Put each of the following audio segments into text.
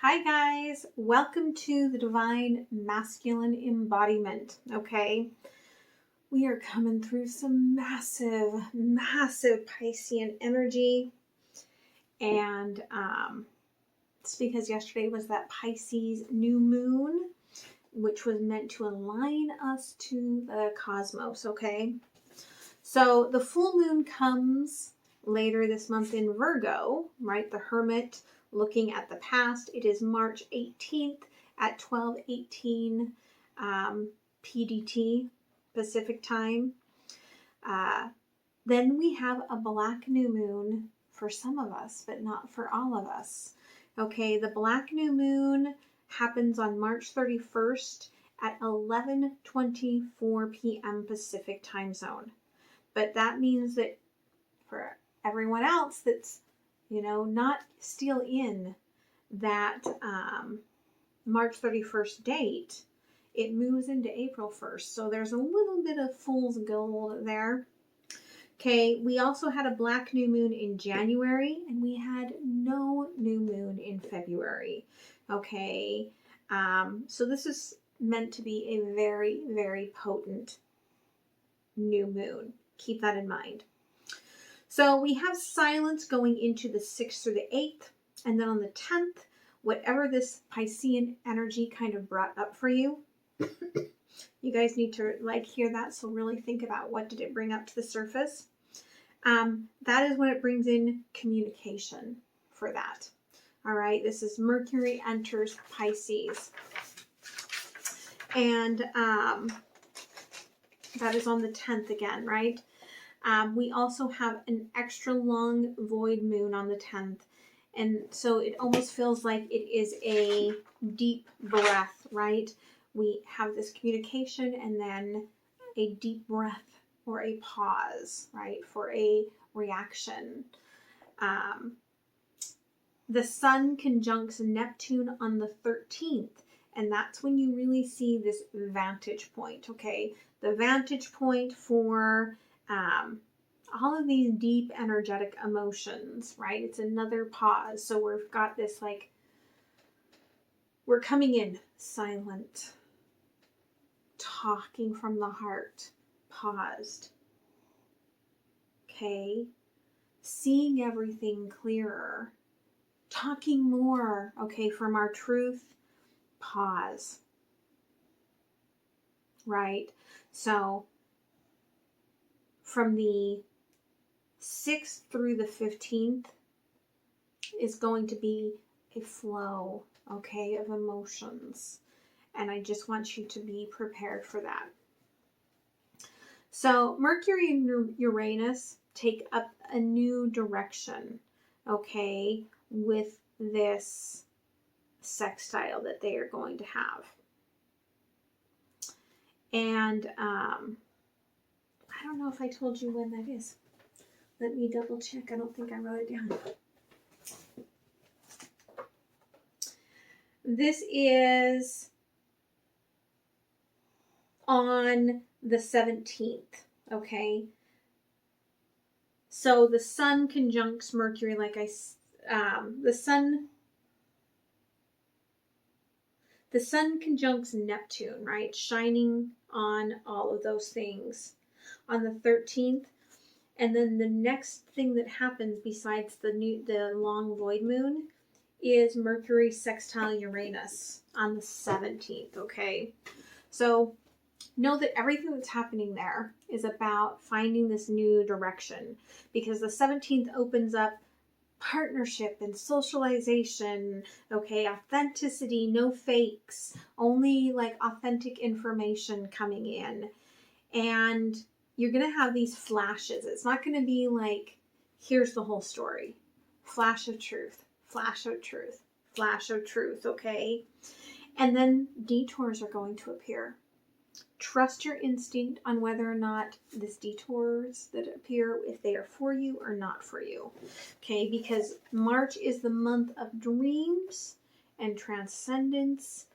Hi guys, welcome to the Divine Masculine Embodiment, okay? We are coming through some massive Piscean energy, and it's because yesterday was that Pisces new moon, which was meant to align us to the cosmos, okay? So the full moon comes later this month in Virgo, right? The Hermit, looking at the past. It is March 18th at 12:18 PDT, Pacific time. Then we have a black new moon for some of us, but not for all of us. Okay, the black new moon happens on March 31st at 11:24 p.m. Pacific time zone. But that means that for everyone else that's, not still in that March 31st date, it moves into April 1st. So there's a little bit of fool's gold there. Okay, we also had a black new moon in January, and we had no new moon in February. Okay, so this is meant to be a very, very potent new moon. Keep that in mind. So we have silence going into the 6th through the 8th, and then on the 10th, whatever this Piscean energy kind of brought up for you, you guys need to hear that. So really think about, what did it bring up to the surface? That is when it brings in communication for that. All right, this is Mercury enters Pisces, and that is on the 10th again, right? We also have an extra long void moon on the 10th. And so it almost feels like it is a deep breath, right? We have this communication and then a deep breath or a pause, right? For a reaction. The sun conjuncts Neptune on the 13th. And that's when you really see this vantage point, okay? The vantage point for all of these deep energetic emotions, right? It's another pause. So we've got this we're coming in silent, talking from the heart, paused. Okay, seeing everything clearer, talking more, okay, from our truth, pause, right? So from the 6th through the 15th is going to be a flow, okay, of emotions. And I just want you to be prepared for that. So Mercury and Uranus take up a new direction, okay, with this sextile that they are going to have. And I don't know if I told you when that is. Let me double check. I don't think I wrote it down. This is on the 17th, okay? So the sun conjuncts Mercury, the sun conjuncts Neptune, right? Shining on all of those things on the 13th. And then the next thing that happens besides the long void moon is Mercury sextile Uranus on the 17th, okay? So know that everything that's happening there is about finding this new direction, because the 17th opens up partnership and socialization, okay? Authenticity, no fakes, only authentic information coming in. And you're going to have these flashes. It's not going to be here's the whole story. Flash of truth, flash of truth, flash of truth, okay? And then detours are going to appear. Trust your instinct on whether or not these detours that appear, if they are for you or not for you, okay? Because March is the month of dreams and transcendence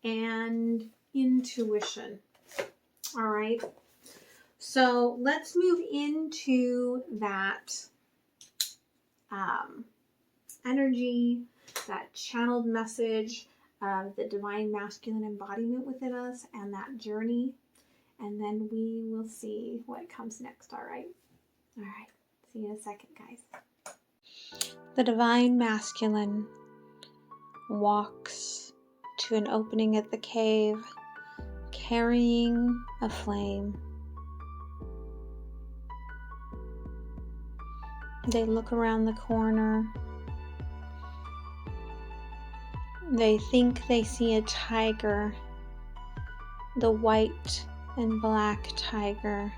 and intuition, all right? So let's move into that energy that channeled message of the divine masculine embodiment within us and that journey. And then we will see what comes next, all right? All right, see you in a second, guys. The divine masculine walks to an opening at the cave, carrying a flame. They look around the corner. They think they see a tiger, the white and black tiger,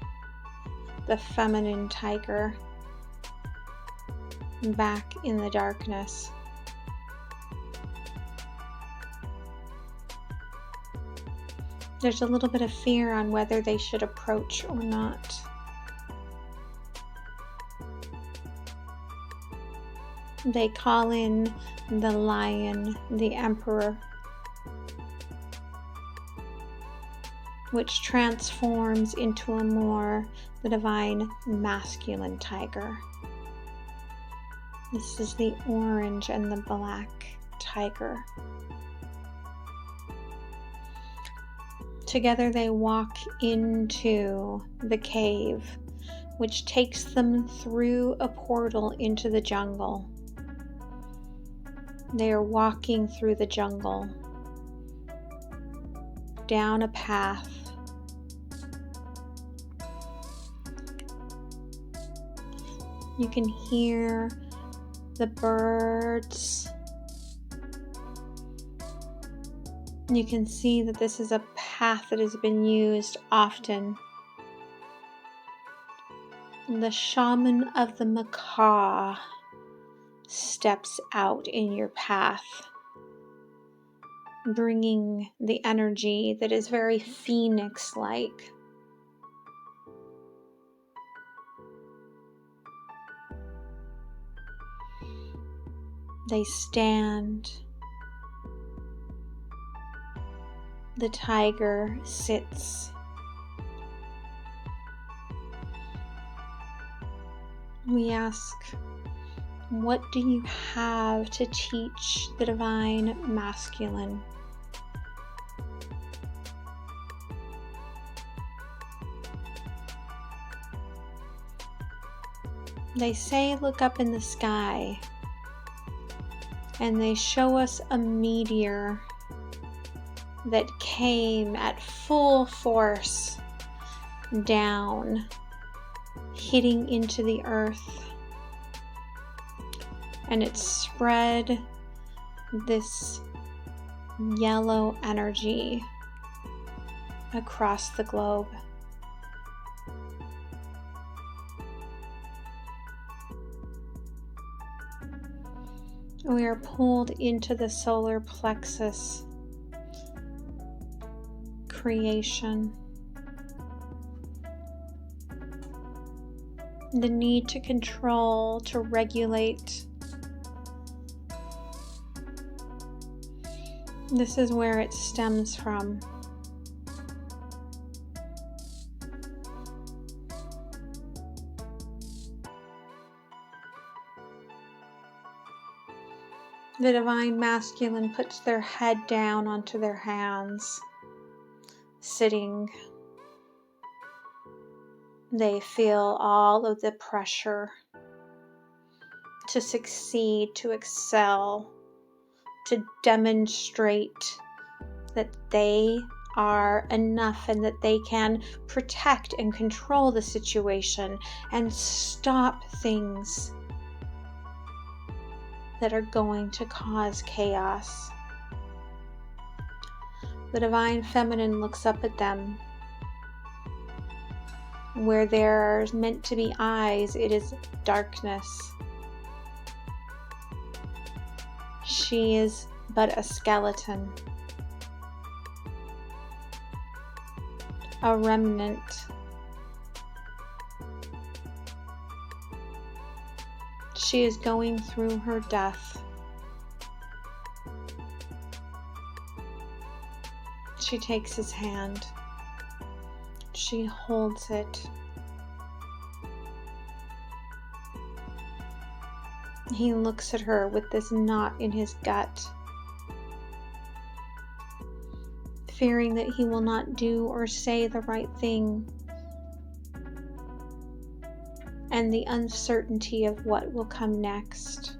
the feminine tiger, back in the darkness. There's a little bit of fear on whether they should approach or not. They call in the lion, the emperor, which transforms into the divine masculine tiger. This is the orange and the black tiger. Together they walk into the cave, which takes them through a portal into the jungle. They are walking through the jungle, down a path. You can hear the birds. You can see that this is a path that has been used often. The shaman of the macaw steps out in your path, bringing the energy that is very phoenix-like. They stand. The tiger sits. We ask, what do you have to teach the divine masculine? They say, look up in the sky, and they show us a meteor that came at full force down, hitting into the earth, and it spread this yellow energy across the globe. We are pulled into the solar plexus creation. The need to control, to regulate. This is where it stems from. The divine masculine puts their head down onto their hands, sitting. They feel all of the pressure to succeed, to excel, to demonstrate that they are enough and that they can protect and control the situation and stop things that are going to cause chaos. The divine feminine looks up at them. Where there are meant to be eyes, it is darkness. She is but a skeleton, a remnant. She is going through her death. She takes his hand. She holds it. He looks at her with this knot in his gut, fearing that he will not do or say the right thing, and the uncertainty of what will come next.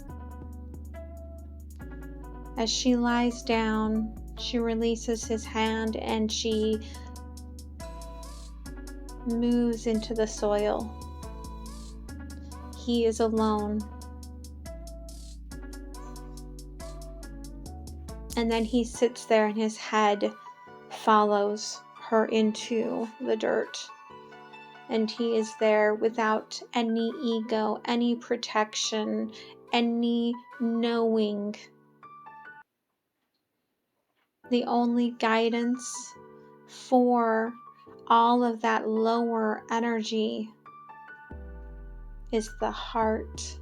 As she lies down, she releases his hand and she moves into the soil. He is alone. And then he sits there and his head follows her into the dirt. And he is there without any ego, any protection, any knowing. The only guidance for all of that lower energy is the heart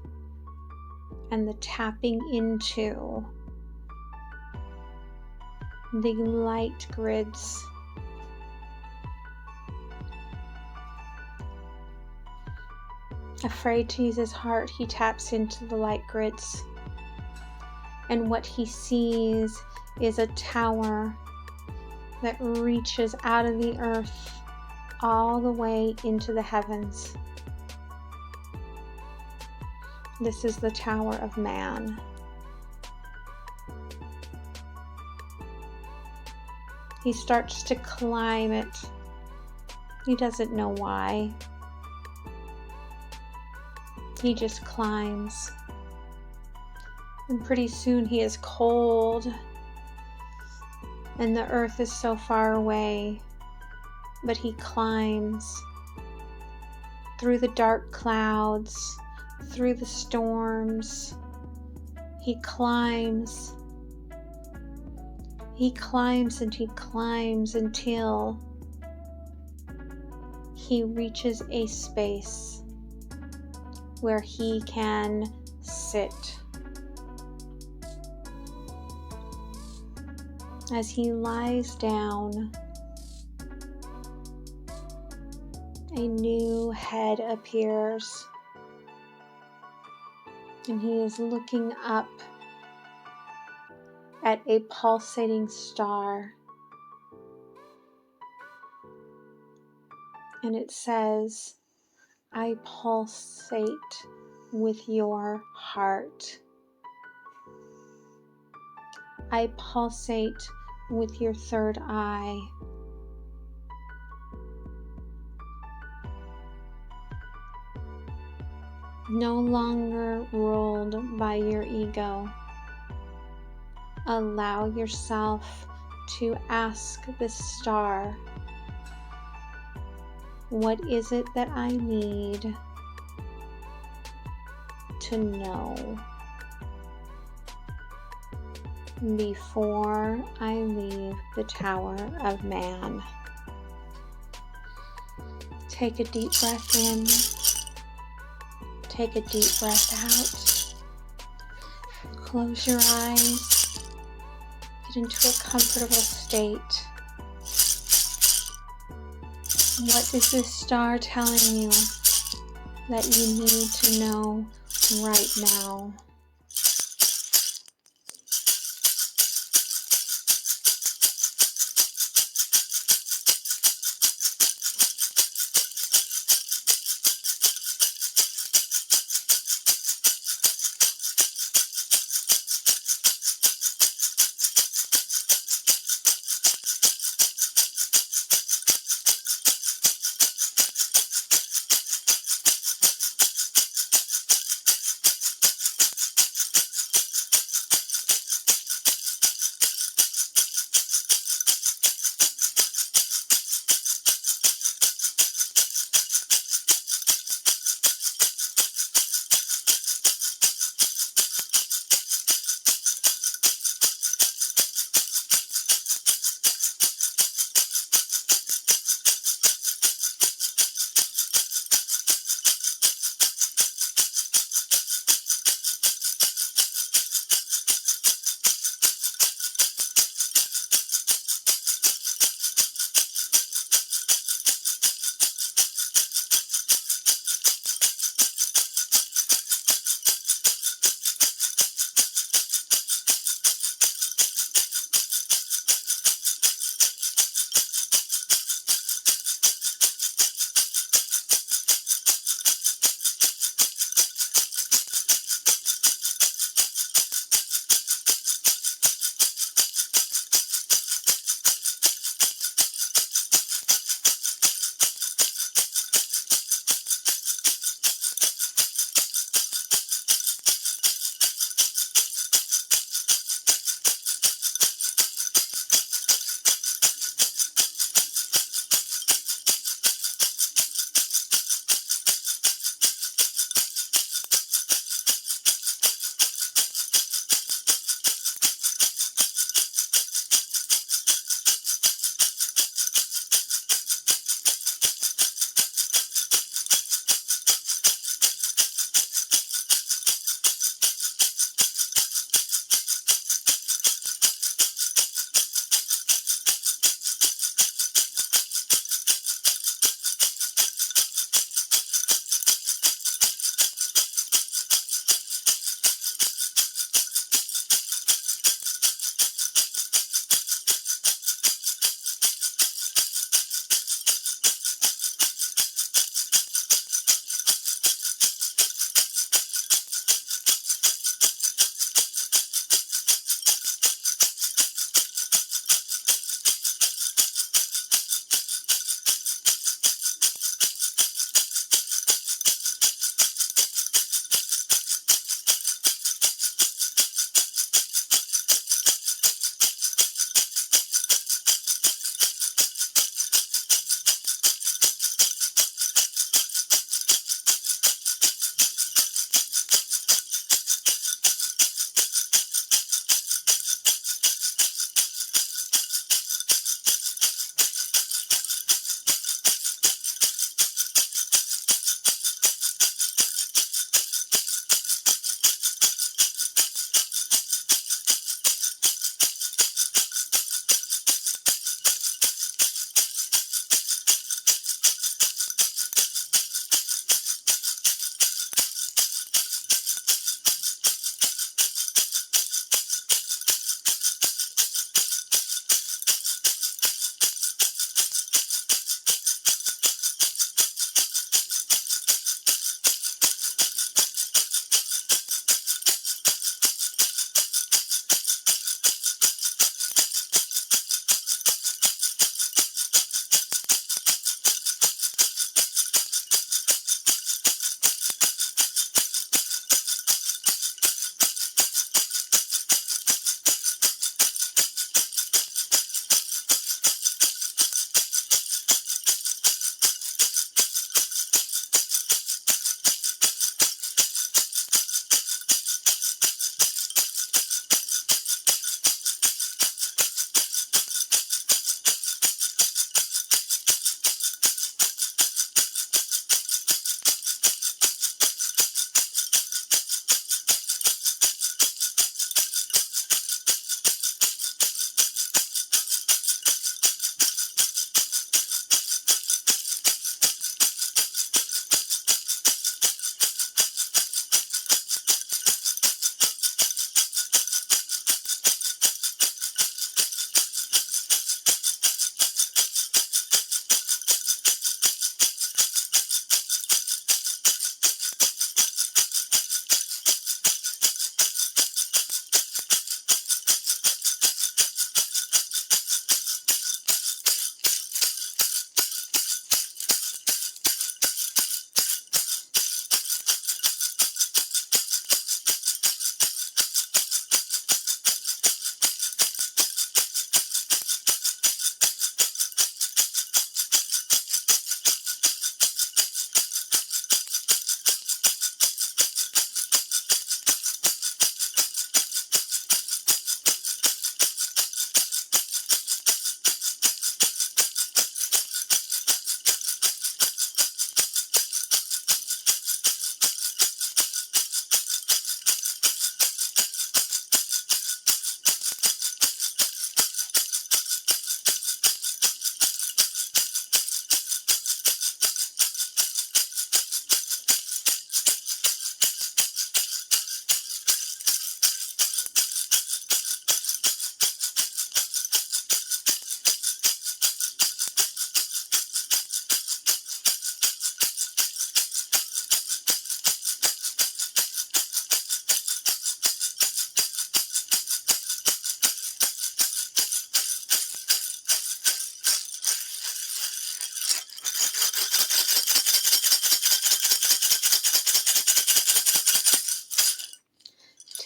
and the tapping into the light grids. Afraid to use his heart, he taps into the light grids. And what he sees is a tower that reaches out of the earth all the way into the heavens. This is the Tower of Man. He starts to climb it. He doesn't know why. He just climbs. And pretty soon he is cold. And the earth is so far away. But he climbs through the dark clouds, through the storms. He climbs. He climbs and he climbs until he reaches a space where he can sit. As he lies down, a new head appears, and he is looking up at a pulsating star. And it says, "I pulsate with your heart. I pulsate with your third eye. No longer ruled by your ego. Allow yourself to ask this star, what is it that I need to know before I leave the Tower of Man?" Take a deep breath in. Take a deep breath out. Close your eyes. Get into a comfortable state. What is this star telling you that you need to know right now?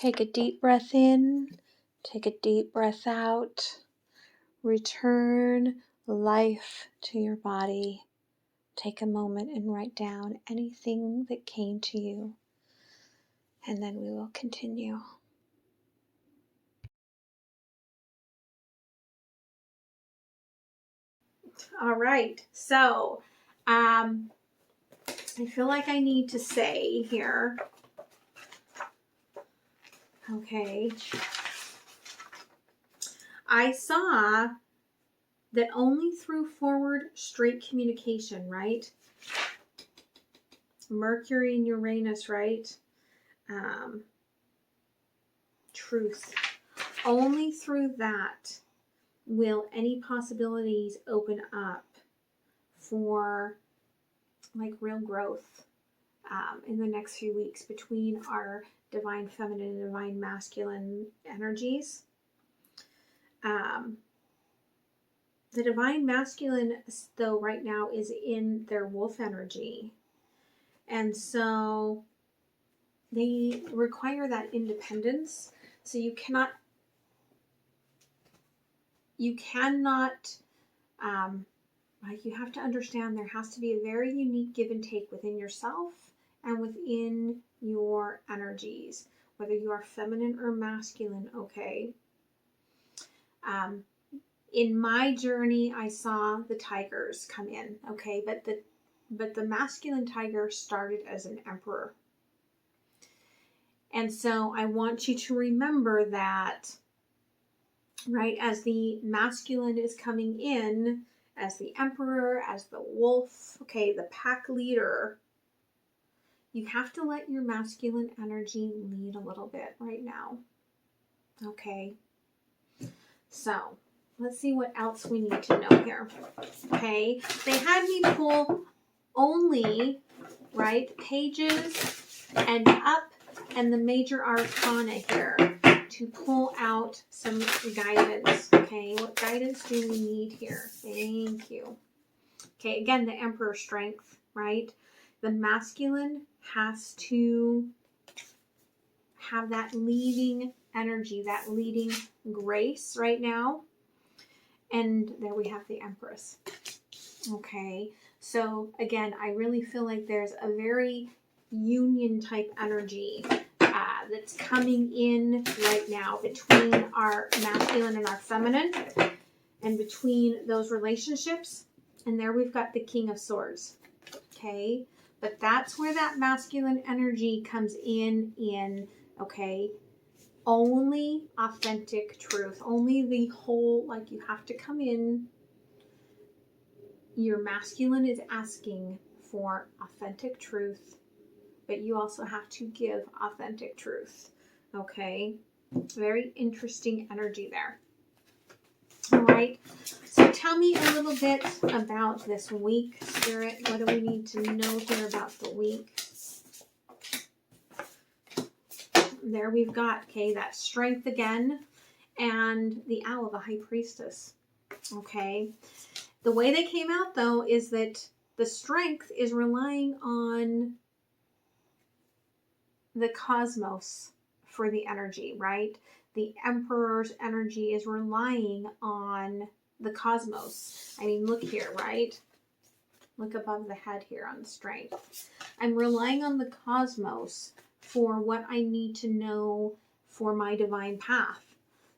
Take a deep breath in, take a deep breath out. Return life to your body. Take a moment and write down anything that came to you, and then we will continue. All right, so I feel like I need to say here, okay, I saw that only through forward straight communication, right? Mercury and Uranus, right? Truth. Only through that will any possibilities open up for like real growth in the next few weeks between our divine feminine and divine masculine energies. The divine masculine, though, right now is in their wolf energy. And so they require that independence. So you cannot, like, you have to understand there has to be a very unique give and take within yourself and within your energies, whether you are feminine or masculine, okay? In my journey, I saw the tigers come in, okay? But the masculine tiger started as an emperor. And so I want you to remember that, right, as the masculine is coming in, as the emperor, as the wolf, okay, the pack leader, you have to let your masculine energy lead a little bit right now, okay? So let's see what else we need to know here, okay? They had me pull only, right, pages and up and the major arcana here to pull out some guidance, okay? What guidance do we need here? Thank you. Okay, again, the Emperor strength, right? The masculine has to have that leading energy, that leading grace right now. And there we have the Empress. Okay, so again, I really feel like there's a very union type energy that's coming in right now between our masculine and our feminine, and between those relationships. And there we've got the King of Swords. Okay, but that's where that masculine energy comes in, okay, only authentic truth, only the whole, like, you have to come in. Your masculine is asking for authentic truth, but you also have to give authentic truth. Okay, very interesting energy there. All right, so tell me a little bit about this week, Spirit. What do we need to know here about the week? There we've got, okay, that strength again, and the Owl, the High Priestess. Okay, the way they came out, though, is that the strength is relying on the cosmos for the energy, right? The Emperor's energy is relying on the cosmos. I mean, look here, right? Look above the head here on the strength. I'm relying on the cosmos for what I need to know for my divine path.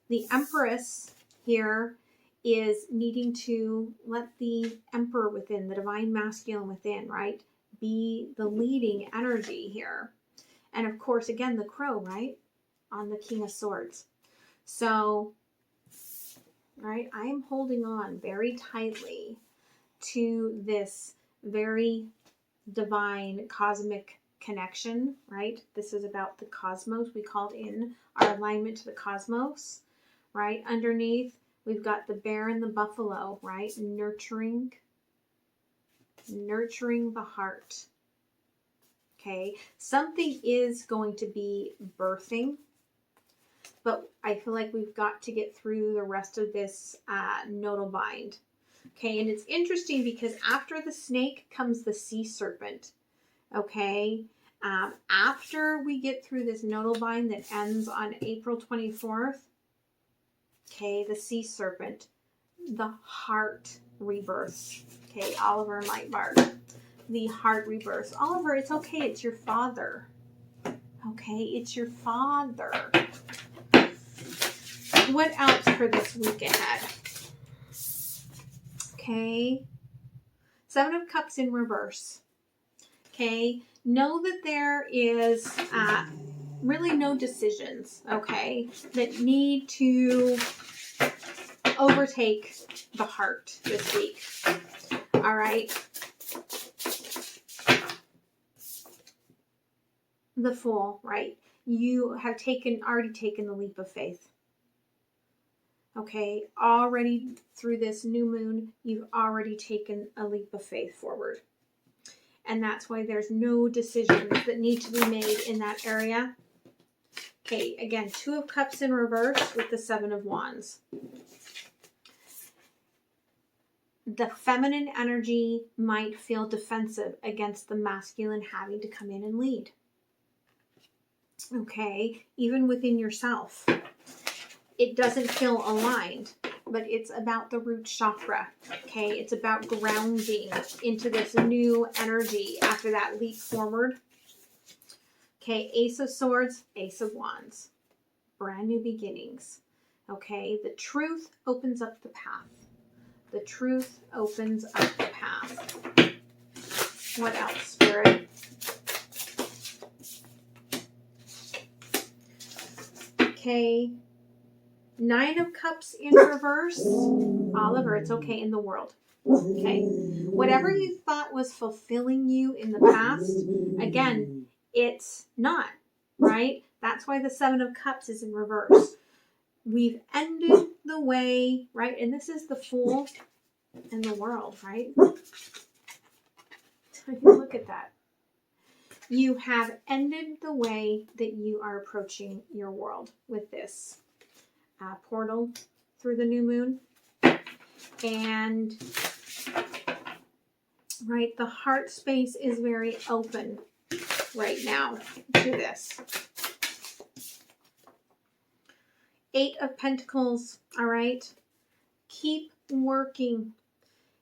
The Empress here is needing to let the Emperor within, the divine masculine within, right, be the leading energy here. And of course, again, the crow, right, on the King of Swords. So, right, I am holding on very tightly to this very divine cosmic connection, right? This is about the cosmos. We called in our alignment to the cosmos, right? Underneath, we've got the bear and the buffalo, right? Nurturing the heart. Okay, something is going to be birthing, but I feel like we've got to get through the rest of this nodal bind. Okay, and it's interesting because after the snake comes the sea serpent. Okay, After we get through this nodal bind that ends on April 24th, okay, the sea serpent, the heart rebirth. Okay, Oliver and Lightbark, the heart rebirth. Oliver, it's okay. It's your father. Okay, it's your father. What else for this week ahead? Okay, Seven of Cups in reverse. Okay, know that there is really no decisions, okay, that need to overtake the heart this week. All right. The Fool, right? You have already taken the leap of faith. Okay, already through this new moon, you've already taken a leap of faith forward. And that's why there's no decisions that need to be made in that area. Okay, again, Two of Cups in reverse with the Seven of Wands. The feminine energy might feel defensive against the masculine having to come in and lead. Okay, even within yourself. It doesn't feel aligned, but it's about the root chakra. Okay, it's about grounding into this new energy after that leap forward. Okay, Ace of Swords, Ace of Wands. Brand new beginnings. Okay, the truth opens up the path. The truth opens up the path. What else, Spirit? Okay, Nine of Cups in reverse. Oliver, it's okay in the world. Okay, whatever you thought was fulfilling you in the past, again, it's not, right? That's why the Seven of Cups is in reverse. We've ended the way, right? And this is the Fool in the world, right? Look at that. You have ended the way that you are approaching your world with this portal through the new moon. And, right, the heart space is very open right now to this. Eight of Pentacles, all right? Keep working.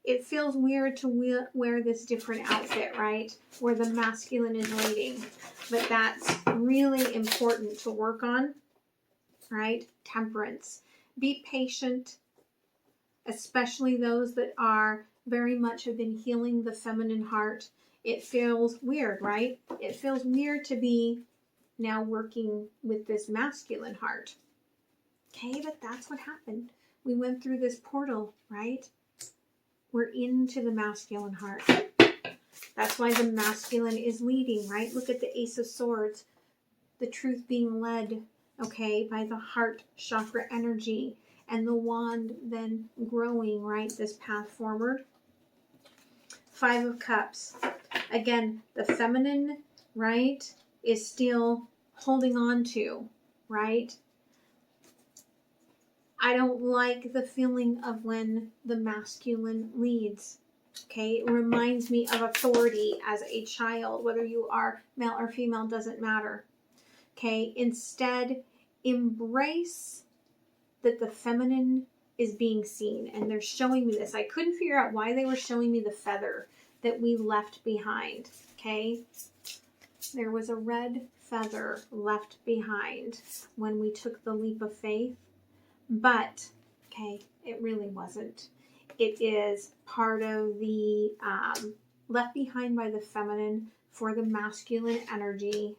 It feels weird to wear this different outfit, right? Where the masculine is leading. But that's really important to work on, right? Temperance. Be patient, especially those that are very much have been healing the feminine heart. It feels weird, right? It feels weird to be now working with this masculine heart. Okay, but that's what happened. We went through this portal, right? We're into the masculine heart. That's why the masculine is leading, right? Look at the Ace of Swords. The truth being led, okay, by the heart chakra energy. And the wand then growing, right? This path forward. Five of Cups. Again, the feminine, right, is still holding on to, right? I don't like the feeling of when the masculine leads. Okay, it reminds me of authority as a child, whether you are male or female, doesn't matter. Okay, instead, embrace that the feminine is being seen. And they're showing me this. I couldn't figure out why they were showing me the feather that we left behind. Okay, there was a red feather left behind when we took the leap of faith. But, okay, it really wasn't. It is part of the left behind by the feminine for the masculine energy,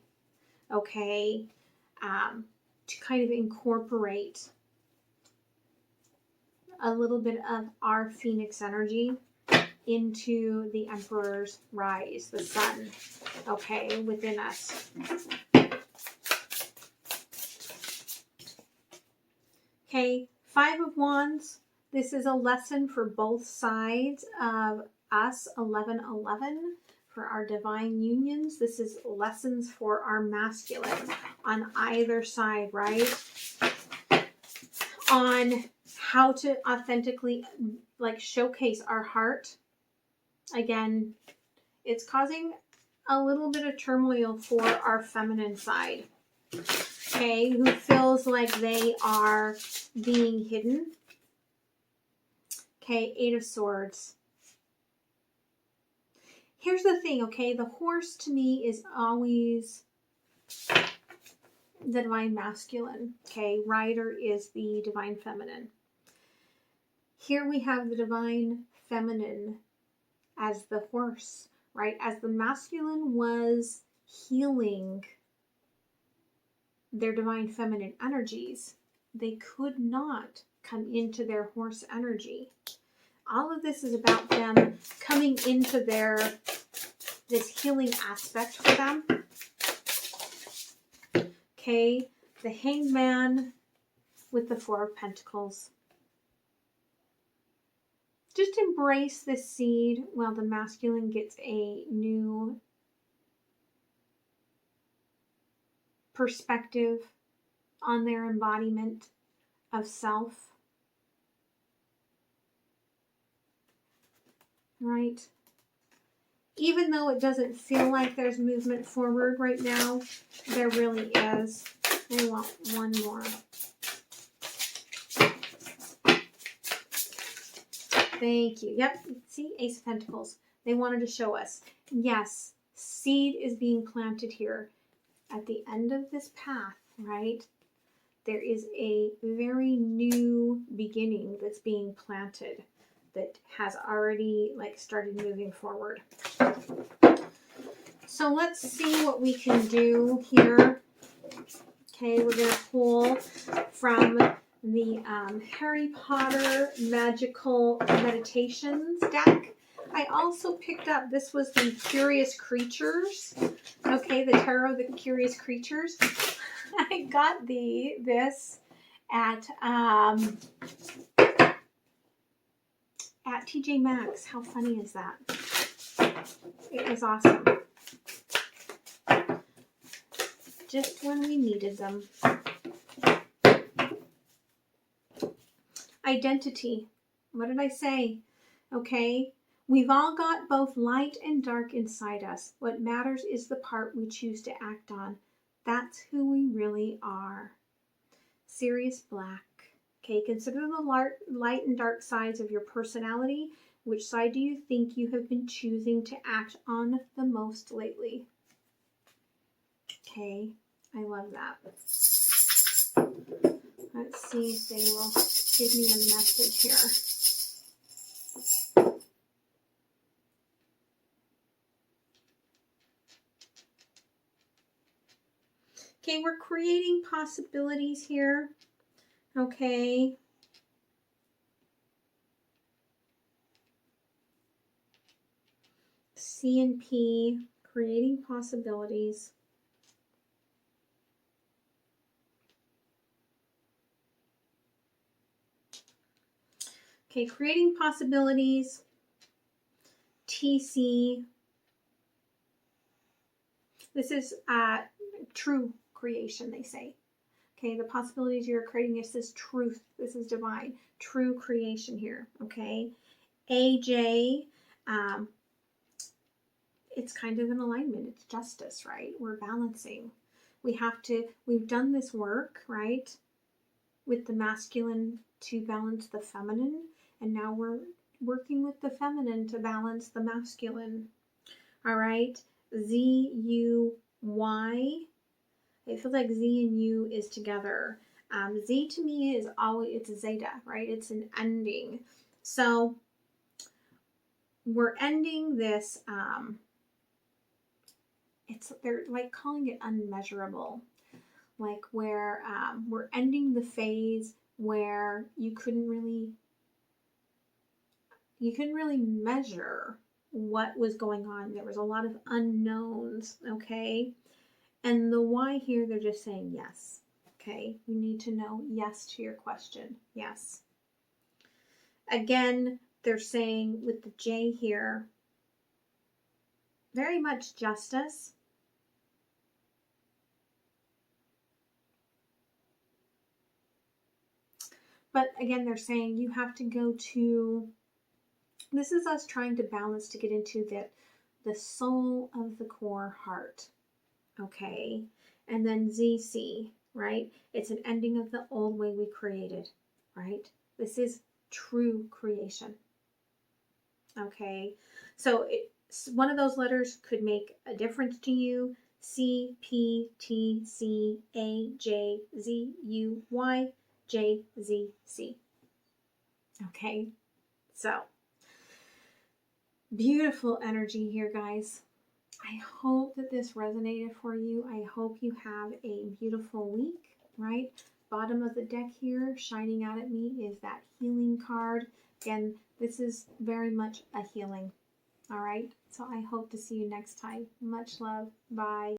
okay, to kind of incorporate a little bit of our Phoenix energy into the Emperor's rise, the sun, okay, within us. Okay, Five of Wands. This is a lesson for both sides of us, 1111, for our divine unions. This is lessons for our masculine on either side, right? On how to authentically, like, showcase our heart. Again, it's causing a little bit of turmoil for our feminine side. Okay, who feels like they are being hidden. Okay, 8 of Swords. Here's the thing, okay, the horse to me is always the divine masculine. Okay, rider is the divine feminine. Here we have the divine feminine as the horse, right? As the masculine was healing their divine feminine energies, they could not come into their horse energy. All of this is about them coming into this healing aspect for them. Okay, the Hanged Man with the 4 of Pentacles. Just embrace this seed while the masculine gets a new perspective on their embodiment of self. Right? Even though it doesn't feel like there's movement forward right now, there really is. I want one more. Thank you. Yep. See, Ace of Pentacles. They wanted to show us. Yes, seed is being planted here. At the end of this path, right, there is a very new beginning that's being planted that has already started moving forward. So let's see what we can do here. Okay, we're going to pull from the Harry Potter Magical Meditations deck. I also picked up, this was the Curious Creatures. Okay, the Tarot of the Curious Creatures. I got this at TJ Maxx. How funny is that? It was awesome. Just when we needed them. Identity. What did I say? Okay. We've all got both light and dark inside us. What matters is the part we choose to act on. That's who we really are. Sirius Black. Okay, consider the light and dark sides of your personality. Which side do you think you have been choosing to act on the most lately? Okay, I love that. Let's see if they will give me a message here. Okay, we're creating possibilities here. Okay. C and P, creating possibilities. Okay, creating possibilities. TC. This is true creation, they say. Okay, the possibilities you're creating is this truth. This is divine. True creation here. Okay. AJ, it's kind of an alignment. It's justice, right? We're balancing. We've done this work, right? With the masculine to balance the feminine. And now we're working with the feminine to balance the masculine. All right. ZUY. It feels like Z and U is together. Z to me is always, it's a zeta, right? It's an ending. So we're ending this, they're like calling it unmeasurable. Like where we're ending the phase where you couldn't really measure what was going on. There was a lot of unknowns, okay? And the why here, they're just saying yes, okay? You need to know yes to your question, yes. Again, they're saying with the J here, very much justice. But again, they're saying you have to go to, this is us trying to balance to get into the soul of the core heart. Okay. And then ZC, right? It's an ending of the old way we created, right? This is true creation. Okay. So one of those letters could make a difference to you. C, P, T, C, A, J, Z, U, Y, J, Z, C. Okay. So beautiful energy here, guys. I hope that this resonated for you. I hope you have a beautiful week, right? Bottom of the deck here, shining out at me, is that healing card. Again, this is very much a healing. All right. So I hope to see you next time. Much love. Bye.